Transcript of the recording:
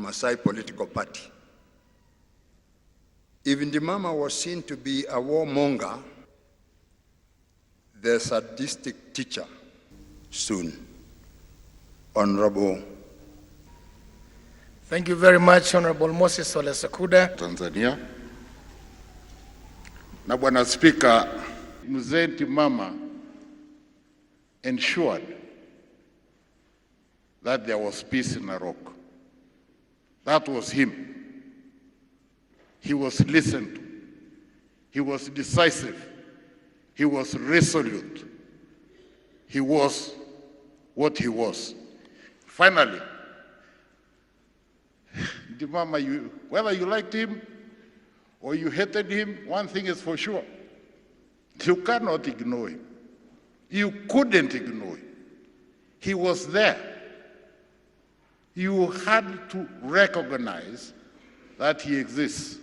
Maasai political party. If Ndimama was seen to be a warmonger, the sadistic teacher soon. Honorable. Thank you very much, Honorable Moses Ole Sekuda. Tanzania. Na Bwana Spika, Mzee Ndimama ensured that there was peace in Narok. That was him. He was listened to. He was decisive. He was resolute. He was what he was. Finally, Ndimama, whether you liked him or you hated him, one thing is for sure. You cannot ignore him. You couldn't ignore him. He was there. You had to recognize that he exists.